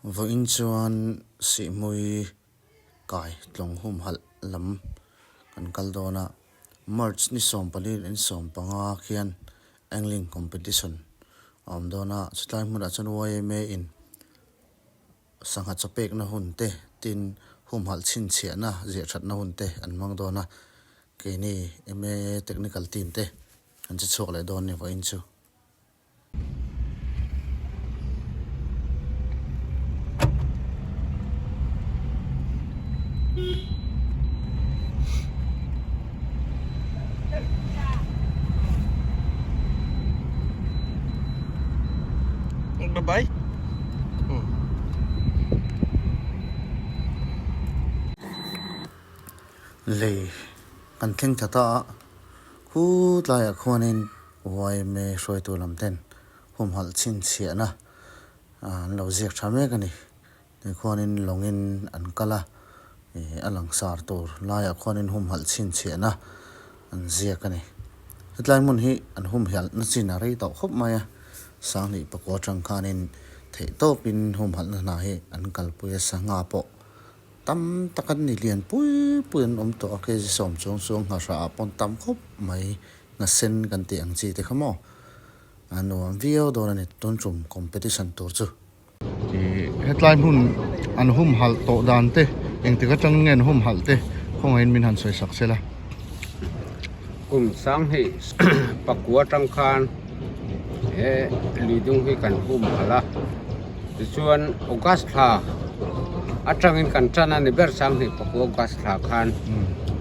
Vợ chuan si mui kai tlong hum hal lam kan kal dona March ni som palin in som panga khian angling competition dona chutlai hmuna chuan YMA in sangha chapek na hunte tin hum hal chin chhia na zia that na hunte an mang dona ke ni MA technical team te an chi chok le don ni vợ chu Bye bye. lei kan thleng thata khu tlai khwanin YMA hroi tu lam ten hum hal chin chhia na an lo ziak tha mek ani ni khwanin longin an kala alang sar tur laia khwanin hum hal chin chhia na an ziak ani hetlai mun hi an hum hial na chin a rei to khop maya sang ni pakwa tang khanin thei to pin hum hal na hi an kalpuya sanga po tam takan ni lian pui puin to ke som chong chong ha ra pon tam khop mai na sen kan ti ang chi te khamo anu am video do na ton chum competition tur chu Headline hun an hum hal to dan te eng te ka chang ngen hum hal te khong in min han soi sak sela sang hi pakua tang khan lidung hi kan hum hala chuan August tha atangin kan chana ni ber sang hi pakua August tha khan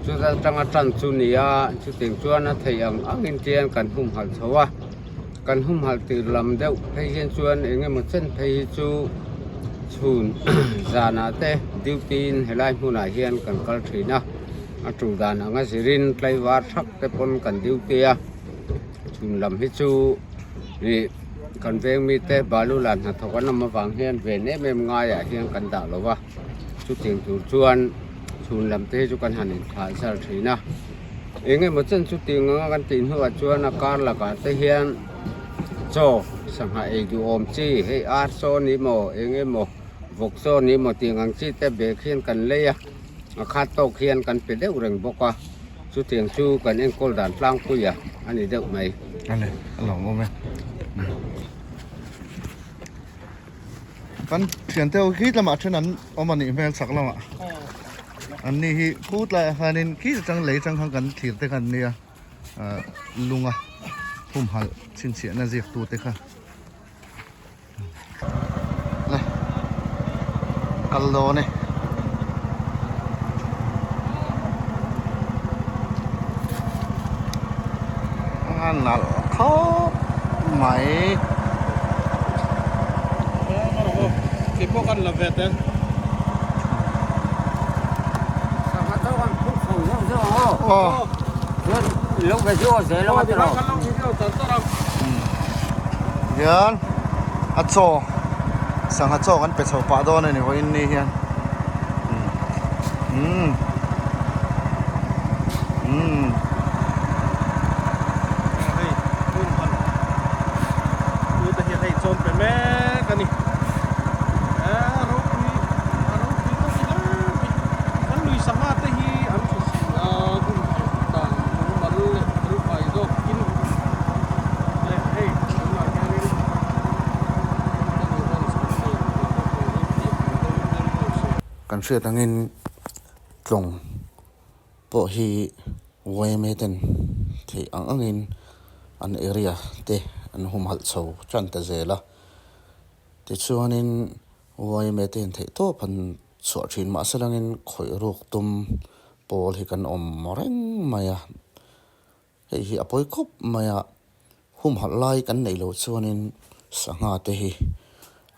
chu da tanga chan chu nia chu teng chuan a thei angin tian kan hum hal thawa kan hum hal ti lam deuh thei hian chuan enge mo chen thei chu chhun zana te duty in helai hmuna hian kan kal thina atu dan anga sirin tlaiwar thak te pon kan duty a chhun lam hi chu ni kan veng mi te balu lan na thokan ma wang hian ve ne mem nga ya hian kan da lowa chu teng tur chuan chhun lam te chu kan hanin thal sar thina enge mo chen chu ting anga kan tin hu a chuan a kar la ka te hian cho sangha e du om chi he ar so ni mo enge mo vok so ni mo ting ang chi te be khian kan leya a khat to khian kan pe deuh reng boka chu tiang chu kan en kol dan tlang puya ani deuh mai ane along mo me kan thian te hi lama then an omani mel sak lama an ni hi khut la hanin ki chang lei chang khang kan thir te kan nia lunga hum hal chin chhia na ziak tu te kha le kallo ne an nal kho mai thì bố con là Việt đấy. sao mà tao còn không không không lúc về chỗ sẽ lo Thì nó không video tớ tớ đâu. hian a chaw sang a chaw kan pe chho pa don ani ho in ni hian Đây, buôn phần. Như ta hiện đây trôn về mẹ cái này. Rốt đi có gì đó. Anh lùi sang mát thì anh cũng tàn cũng bắn rút phải rồi kín. Hey, I'm not getting kan hriat angin tlong po hi YMA ten thei angin an area te an hum hal chho chan ta zela ti chuanin YMA ten thei to phan chho thin ma salangin khoi ruk tum pol hi kan om reng maya hei hi apoi khop maya hum hal lai kan nei lo chuanin sanga te hi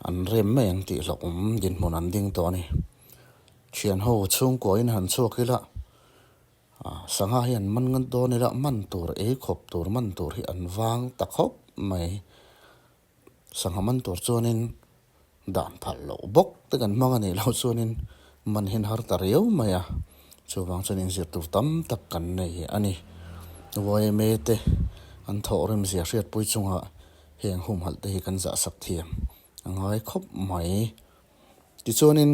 an rem mai ang ti lo din mon an ding to ni chian ho chung ko in han chu kila sanga hian man ngan do ni la man tur e khop tur man tur hi an wang ta khop mai sanga man tur chuanin dan phal lo bok te kan manga ni lo chuanin man hin har tar yeu maya chu wang chuanin zir tur tam tak kan nei ani YMA te an tho rem zia hriat pui chunga heng hum hal te hi kan za sak thiam angai khop mai ti chuanin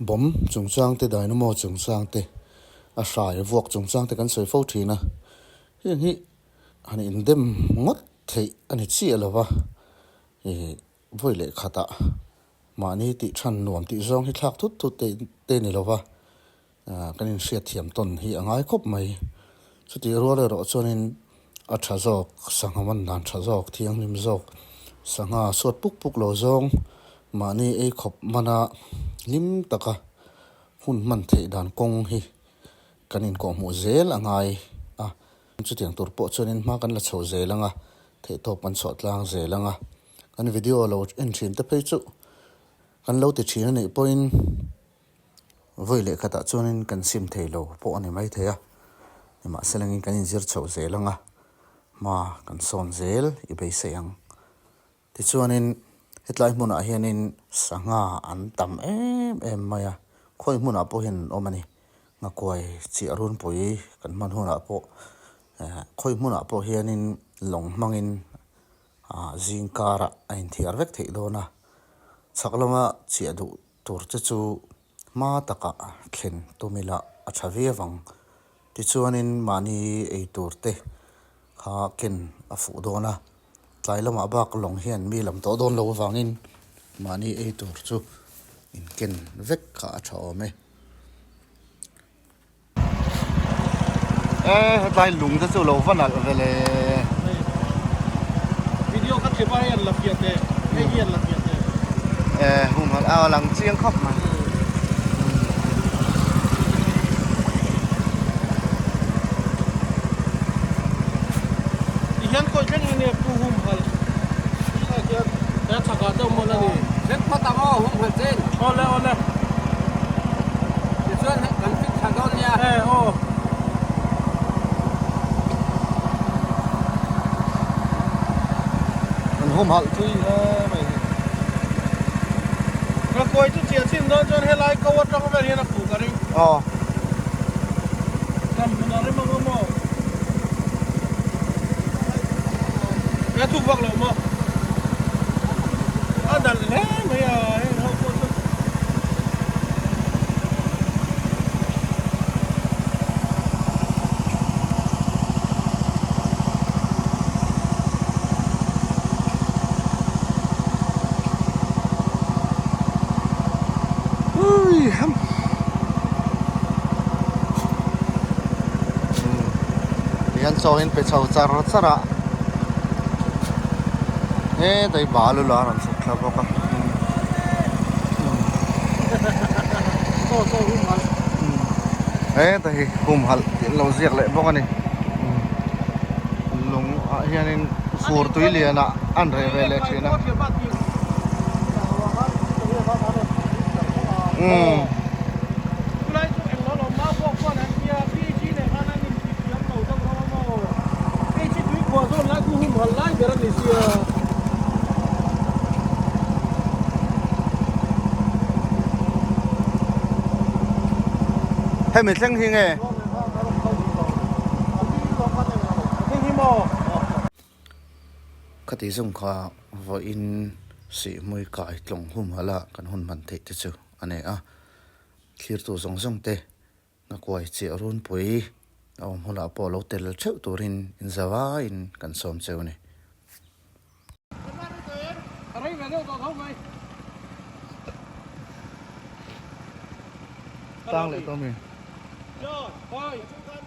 bom chungchang te dynamo chungchang te a hrai vuak chungchang te kan soi fo thina hian hi ani indem ngot thei ani chi alawa voi le khata mani ti than nuam ti zong hi thlak thut thut te ni lova kanin hriat thiam ton hi angai khop mai chuti ro le ro chuanin a tha zawk sangha man dan tha zawk thiang nim zawk sangha sot puk puk lo zong mani ei khop mana lim taka hun man thei dan kong hi kanin ko mu zel angai chu tiang tur po chuanin ma kan la chho zelanga thei to pan chho tlang zelanga kan video lo en thin te phei chu kan lo ti thina nei point voi le khata chuanin kan sim thei lo po ani mai theya ema selangin kan in zir chho zelanga ma kan son zel i be seyang ti chuanin hetlai hmuna hianin sanga an tam em maya khoi hmuna po hin omani ngakwai chi arun pui kan man huna po khoi hmuna po hianin long mangin zingkara ain thiar vek thei dona chaklama chi adu tur chu ma taka thlen tumila a thavi awang ti chuanin mani ei turte kha ken a fu dona tlailama bak long hian mi lam to don lo wangin mani ei tur chu in ken vek kha a tha ome hetlai lung te chu lo vanal vele video kan che ba yan la fiate he yan la fiate hum hal a lang chiang khop ma hian ko chen ne pu hum hal ta chaka to mo na niเล็กพอตามเอาหุ่นหันเส้น ole ole จะชวนกันฟิกทางก้อนเนี่ย oมันhum hal chui mai nó coi chút chia xin đó cho hết lại câu trong cái này nó phủ cả đi làm nó đấy mà mà cái thuốc vắc lẩu mà đặt thế mấy nó ham yan so hin pe chau char chara dai balu la ran sa thla boka to hum hal dai hum hal tin lo ziak le boka ni lung hianin fur tui liana an re ve le thina lại chụp em nó má bọc con anh kia phi chi này anh nhìn chị kiếm đầu trong nó mà phi chi túi của tôi lại cũng hum hal lại cái này xia hay mình sang hi nghe khati zung kha vo in si mui kai tlong hum hala kan hun man the te chu ane clear tu zong zong te na kwai chi arun pui hula po lo tel cheu turin in zawa in kan som cheu ni Arriba, no, không mày. tang le to mi Rồi, thôi.